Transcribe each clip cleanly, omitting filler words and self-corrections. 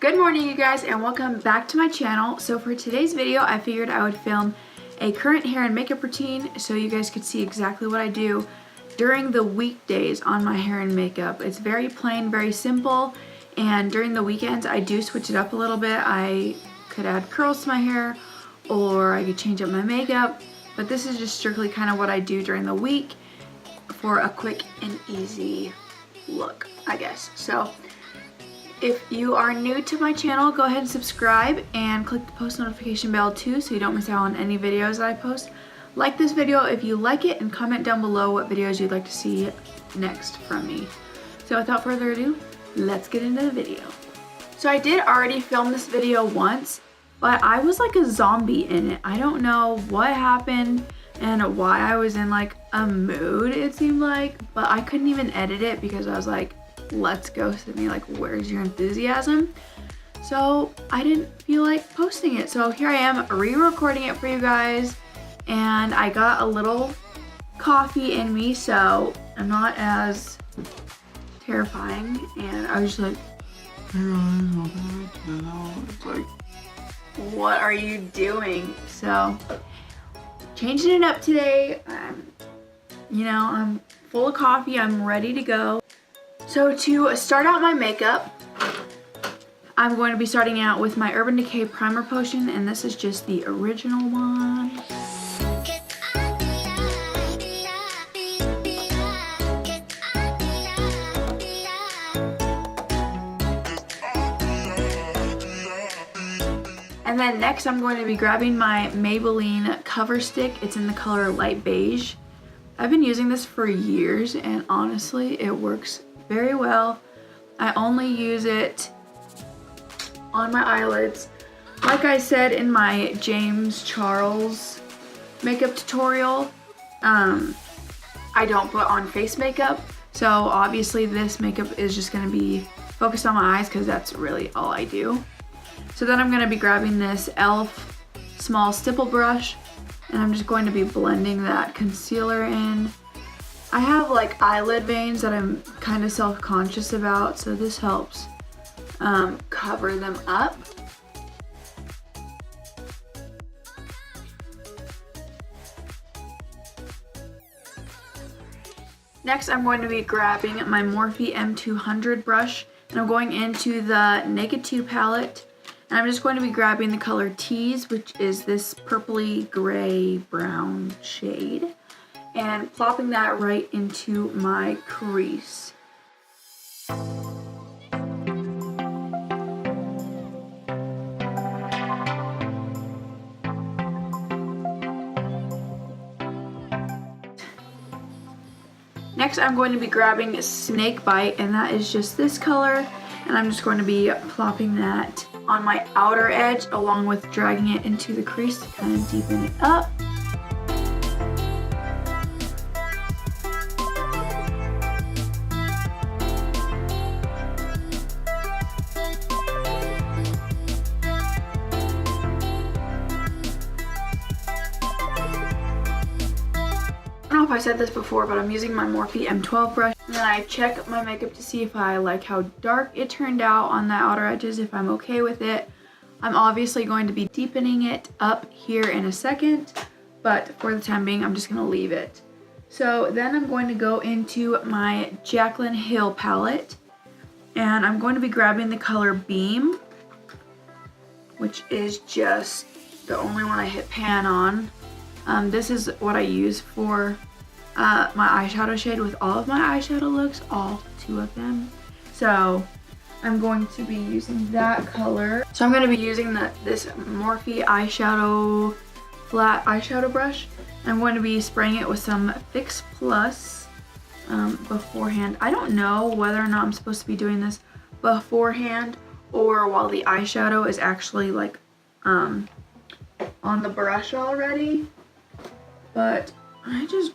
Good morning, you guys, and welcome back to my channel. So for today's video, I figured I would film a current hair and makeup routine so you guys could see exactly what I do during the weekdays on my hair and makeup. It's very plain, very simple, and during the weekends I do switch it up a little bit. I could add curls to my hair or I could change up my makeup, but this is just strictly kind of what I do during the week for a quick and easy look, I guess. So if you are new to my channel, go ahead and subscribe and click the post notification bell too so you don't miss out on any videos that I post. Like this video if you like it and comment down below what videos you'd like to see next from me. So without further ado, let's get into the video. So I did already film this video once, but I was like a zombie in it. I don't know what happened and why I was in like a mood, it seemed like, but I couldn't even edit it because I was like, let's go, Sydnee, like where's your enthusiasm? So I didn't feel like posting it. So here I am re-recording it for you guys, and I got a little coffee in me so I'm not as terrifying, and I was just like, it's like, what are you doing? So changing it up today. I'm full of coffee, I'm ready to go. So to start out my makeup, I'm going to be starting out with my Urban Decay Primer Potion, and this is just the original one. And then next I'm going to be grabbing my Maybelline Cover Stick. It's in the color Light Beige. I've been using this for years and honestly it works very well. I only use it on my eyelids. Like I said in my James Charles makeup tutorial, I don't put on face makeup. So obviously this makeup is just gonna be focused on my eyes because that's really all I do. So then I'm gonna be grabbing this e.l.f. small stipple brush and I'm just going to be blending that concealer in. I have like eyelid veins that I'm kind of self-conscious about, so this helps cover them up. Next, I'm going to be grabbing my Morphe M200 brush, and I'm going into the Naked 2 palette, and I'm just going to be grabbing the color Tease, which is this purpley gray brown shade, and plopping that right into my crease. Next, I'm going to be grabbing Snake Bite, and that is just this color, and I'm just going to be plopping that on my outer edge along with dragging it into the crease to kind of deepen it up. I don't know if I said this before, but I'm using my Morphe M12 brush, and then I check my makeup to see if I like how dark it turned out on the outer edges, if I'm okay with it. I'm obviously going to be deepening it up here in a second, but for the time being I'm just going to leave it. So then I'm going to go into my Jaclyn Hill palette, and I'm going to be grabbing the color Beam, which is just the only one I hit pan on. This is what I use for my eyeshadow shade with all of my eyeshadow looks, all 2 of them. So I'm going to be using that color. So I'm going to be using this Morphe eyeshadow flat eyeshadow brush. I'm going to be spraying it with some Fix Plus beforehand. I don't know whether or not I'm supposed to be doing this beforehand or while the eyeshadow is actually like on the brush already. But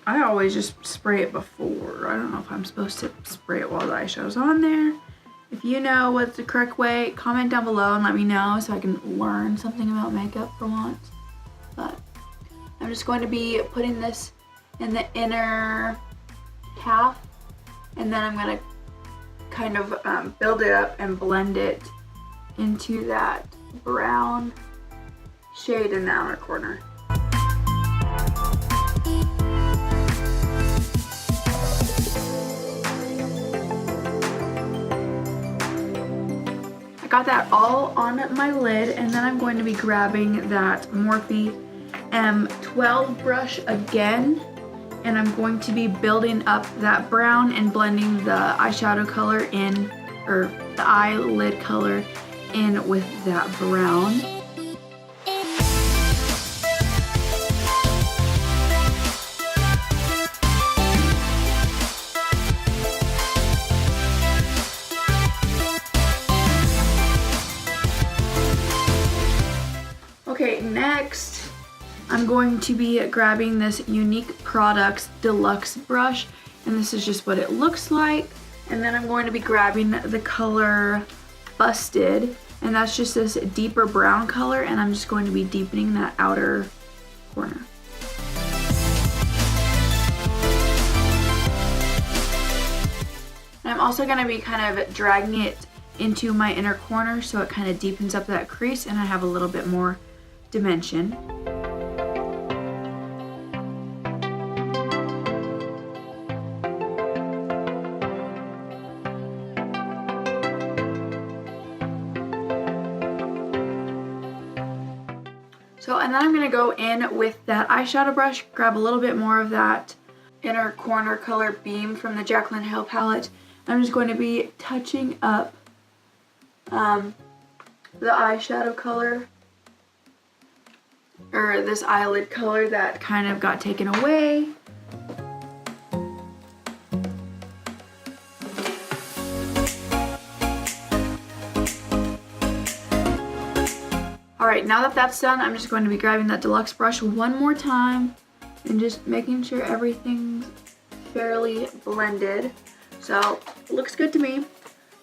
I always just spray it before. I don't know if I'm supposed to spray it while the eyeshadow's on there. If you know what's the correct way, comment down below and let me know so I can learn something about makeup for once. But I'm just going to be putting this in the inner half, and then I'm going to kind of build it up and blend it into that brown shade in the outer corner. I got that all on my lid, and then I'm going to be grabbing that Morphe M12 brush again, and I'm going to be building up that brown and blending the eyeshadow color in, or the eyelid color in with that brown. Okay, next I'm going to be grabbing this Unique Products Deluxe brush, and this is just what it looks like. And then I'm going to be grabbing the color Busted, and that's just this deeper brown color, and I'm just going to be deepening that outer corner. And I'm also going to be kind of dragging it into my inner corner so it kind of deepens up that crease and I have a little bit more dimension. And then I'm going to go in with that eyeshadow brush, grab a little bit more of that inner corner color Beam from the Jaclyn Hill palette. I'm just going to be touching up the eyeshadow color, or this eyelid color that kind of got taken away. Alright, now that that's done, I'm just going to be grabbing that deluxe brush one more time and just making sure everything's fairly blended. So, it looks good to me.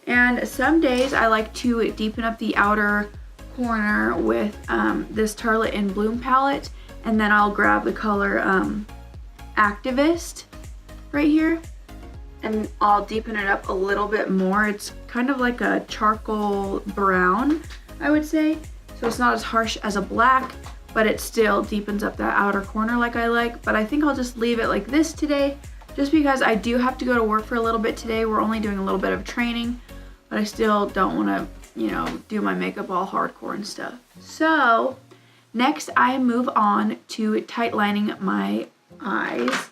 And some days I like to deepen up the outer corner with this Tartelette in Bloom palette, and then I'll grab the color Activist right here, and I'll deepen it up a little bit more. It's kind of like a charcoal brown, I would say. So it's not as harsh as a black, but it still deepens up that outer corner like I like. But I think I'll just leave it like this today, just because I do have to go to work for a little bit today. We're only doing a little bit of training, but I still don't want to, you know, do my makeup all hardcore and stuff. So next I move on to tight lining my eyes.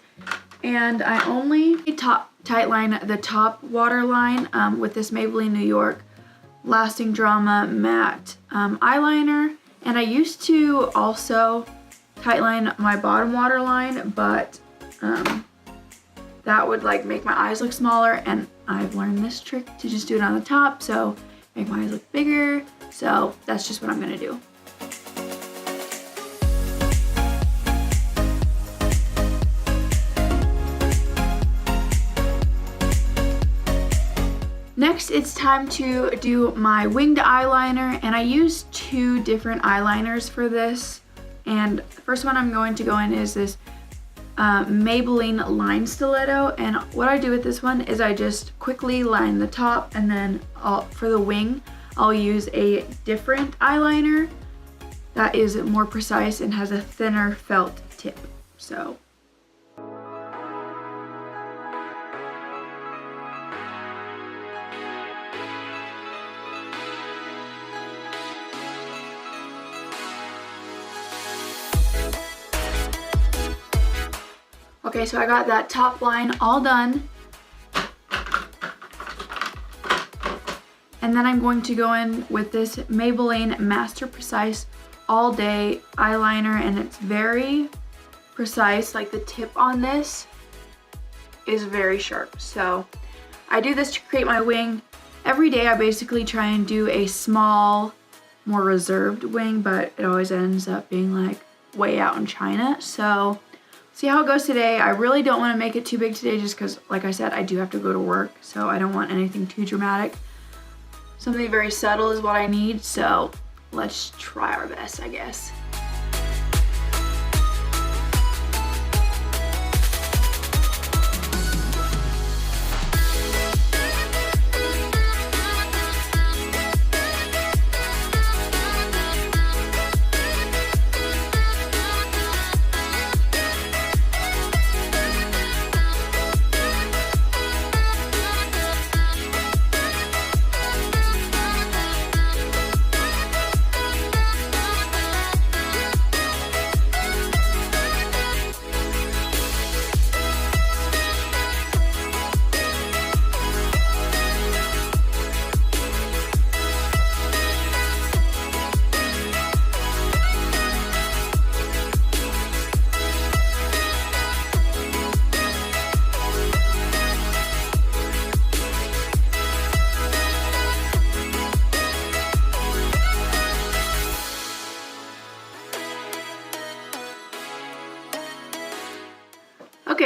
And I only tight line the top waterline with this Maybelline New York Lasting Drama matte eyeliner, and I used to also tightline my bottom waterline, but that would like make my eyes look smaller, and I've learned this trick to just do it on the top, so make my eyes look bigger. So that's just what I'm gonna do. Next, it's time to do my winged eyeliner, and I use two different eyeliners for this. And the first one I'm going to go in is this Maybelline Line Stiletto, and what I do with this one is I just quickly line the top, and then for the wing, I'll use a different eyeliner that is more precise and has a thinner felt tip. So. Okay, so I got that top line all done. And then I'm going to go in with this Maybelline Master Precise All Day eyeliner, and it's very precise. Like the tip on this is very sharp. So I do this to create my wing. Every day I basically try and do a small, more reserved wing, but it always ends up being like way out in China. So see how it goes today. I really don't want to make it too big today just because, like I said, I do have to go to work, so I don't want anything too dramatic. Something very subtle is what I need, so let's try our best, I guess.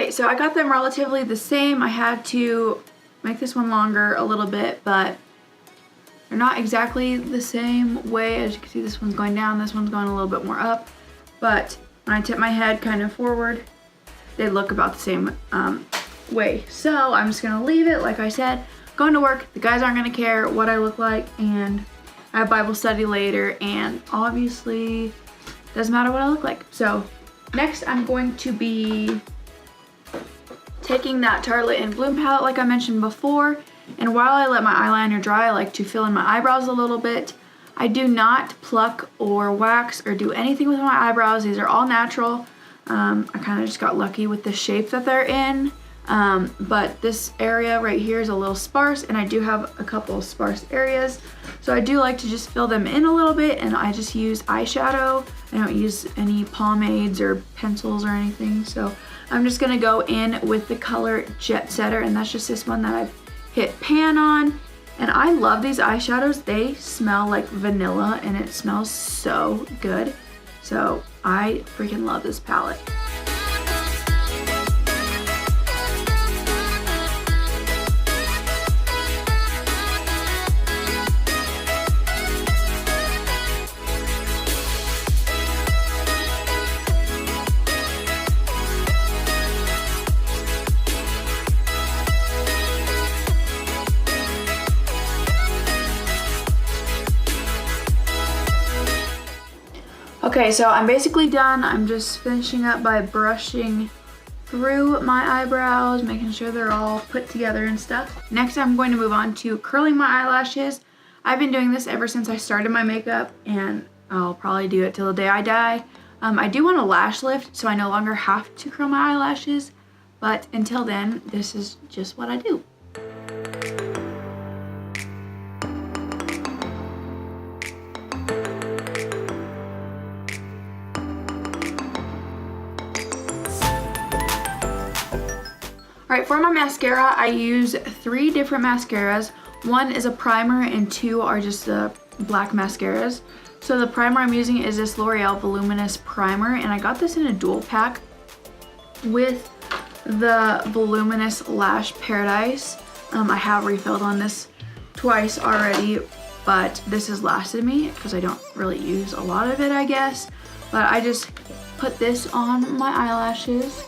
Okay, so I got them relatively the same. I had to make this one longer a little bit, but they're not exactly the same way. As you can see, this one's going down, this one's going a little bit more up. But when I tip my head kind of forward, they look about the same way. So I'm just gonna leave it, like I said, going to work. The guys aren't gonna care what I look like, and I have Bible study later, and obviously doesn't matter what I look like. So next I'm going to be taking that Tartelette in Bloom palette like I mentioned before, and while I let my eyeliner dry, I like to fill in my eyebrows a little bit. I do not pluck or wax or do anything with my eyebrows. These are all natural. I kind of just got lucky with the shape that they're in. But this area right here is a little sparse, and I do have a couple of sparse areas. So I do like to just fill them in a little bit, and I just use eyeshadow. I don't use any pomades or pencils or anything. So I'm just gonna go in with the color Jet Setter, and that's just this one that I've hit pan on. And I love these eyeshadows. They smell like vanilla, and it smells so good. So I freaking love this palette. Okay, so I'm basically done. I'm just finishing up by brushing through my eyebrows, making sure they're all put together and stuff. Next, I'm going to move on to curling my eyelashes. I've been doing this ever since I started my makeup, and I'll probably do it till the day I die. I do want a lash lift, so I no longer have to curl my eyelashes, but until then, this is just what I do. Alright, for my mascara, I use 3 different mascaras. One is a primer and 2 are just the black mascaras. So the primer I'm using is this L'Oreal Voluminous Primer, and I got this in a dual pack with the Voluminous Lash Paradise. I have refilled on this twice already, but this has lasted me because I don't really use a lot of it, I guess. But I just put this on my eyelashes.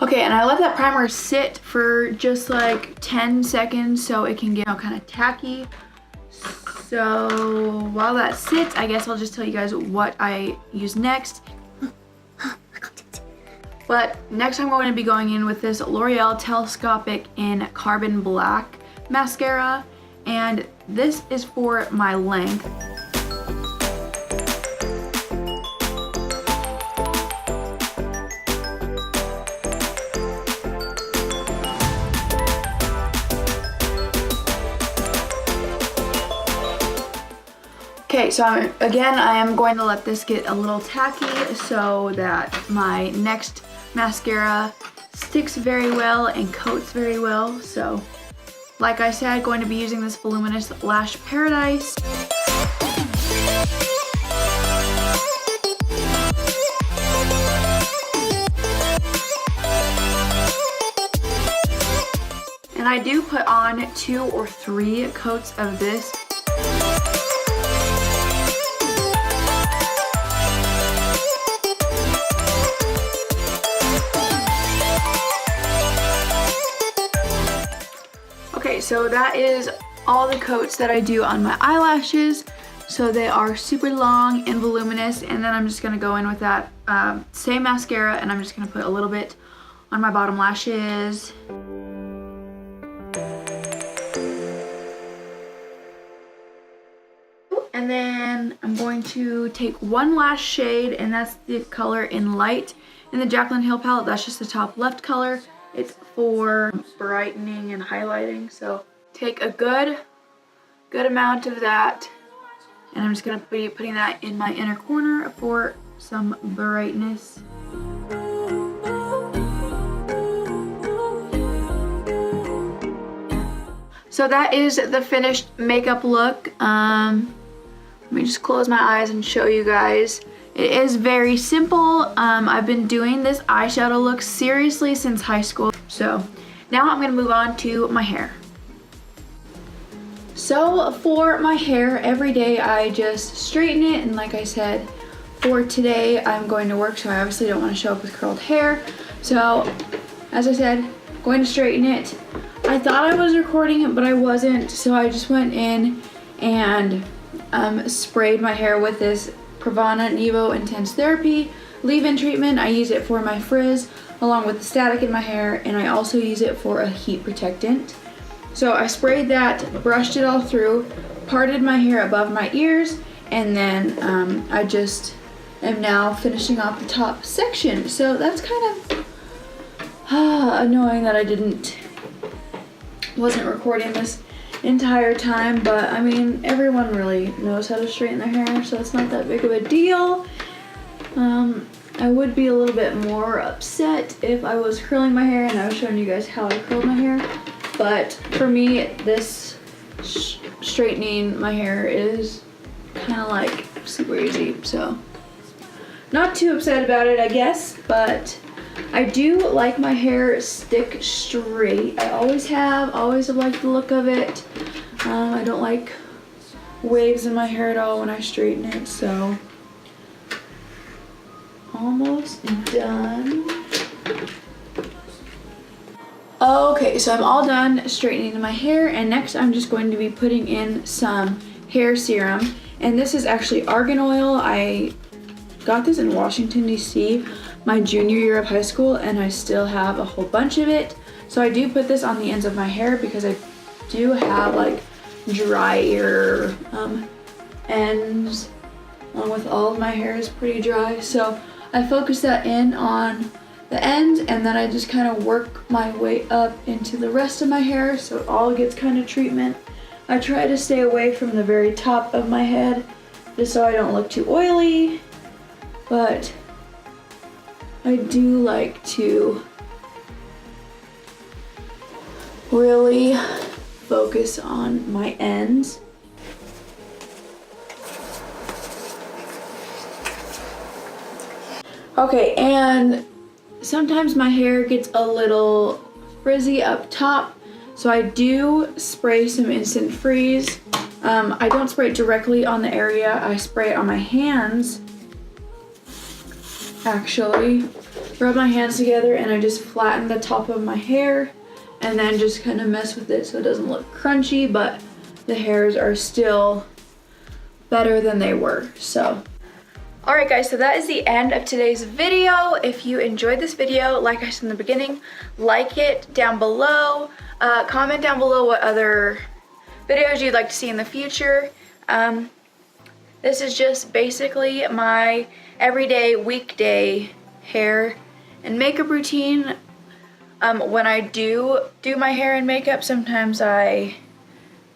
Okay, and I let that primer sit for just like 10 seconds so it can get kind of tacky. So while that sits, I guess I'll just tell you guys what I use next. But next I'm going to be going in with this L'Oreal Telescopic in Carbon Black mascara, and this is for my length. Okay, so I am going to let this get a little tacky so that my next mascara sticks very well and coats very well. So, like I said, going to be using this Voluminous Lash Paradise. And I do put on 2 or 3 coats of this. Okay, so that is all the coats that I do on my eyelashes. So they are super long and voluminous, and then I'm just gonna go in with that same mascara, and I'm just gonna put a little bit on my bottom lashes. And then I'm going to take one last shade, and that's the color in Light in the Jaclyn Hill palette. That's just the top left color. It's for brightening and highlighting. So take a good amount of that, and I'm just gonna be putting that in my inner corner for some brightness. So that is the finished makeup look. Let me just close my eyes and show you guys. It is very simple. I've been doing this eyeshadow look seriously since high school. So now I'm gonna move on to my hair. So for my hair, every day I just straighten it, and like I said, for today I'm going to work, so I obviously don't want to show up with curled hair. So as I said, going to straighten it. I thought I was recording it, but I wasn't, so I just went in and sprayed my hair with this Pravana Nevo Intense Therapy leave-in treatment. I use it for my frizz along with the static in my hair, and I also use it for a heat protectant. So I sprayed that, brushed it all through, parted my hair above my ears, and then I just am now finishing off the top section. So that's kind of annoying that I wasn't recording this entire time, but I mean, everyone really knows how to straighten their hair, so it's not that big of a deal. I would be a little bit more upset if I was curling my hair and I was showing you guys how I curled my hair, but for me, this straightening my hair is kind of like super easy, so not too upset about it, I guess, but I do like my hair stick straight. I always have liked the look of it. I don't like waves in my hair at all when I straighten it, so almost done. Okay, so I'm all done straightening my hair, and next I'm just going to be putting in some hair serum, and this is actually argan oil. I got this in Washington, D.C. my junior year of high school, and I still have a whole bunch of it. So I do put this on the ends of my hair because I do have like drier ends, along with all of my hair is pretty dry. So I focus that in on the ends, and then I just kind of work my way up into the rest of my hair so it all gets kind of treatment. I try to stay away from the very top of my head just so I don't look too oily, but I do like to really focus on my ends. Okay, and sometimes my hair gets a little frizzy up top, so I do spray some Instant Freeze. I don't spray it directly on the area, I spray it on my hands. Actually, rub my hands together and I just flatten the top of my hair and then just kind of mess with it so it doesn't look crunchy, but the hairs are still better than they were. So alright guys, so that is the end of today's video. If you enjoyed this video, like I said in the beginning, like it down below. Comment down below what other videos you'd like to see in the future. This is just basically my everyday weekday hair and makeup routine. When I do my hair and makeup, sometimes I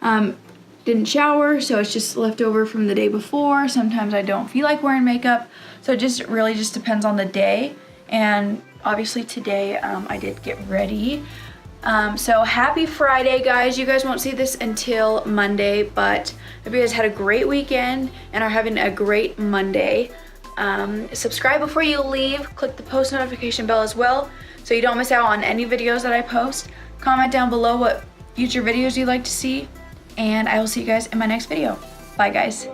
didn't shower, so it's just left over from the day before. Sometimes I don't feel like wearing makeup, so it just really just depends on the day. And obviously today I did get ready. So happy Friday, guys. You guys won't see this until Monday, but I hope you guys had a great weekend and are having a great Monday. Subscribe before you leave. Click the post notification bell as well so you don't miss out on any videos that I post. Comment down below what future videos you'd like to see, and I will see you guys in my next video. Bye, guys.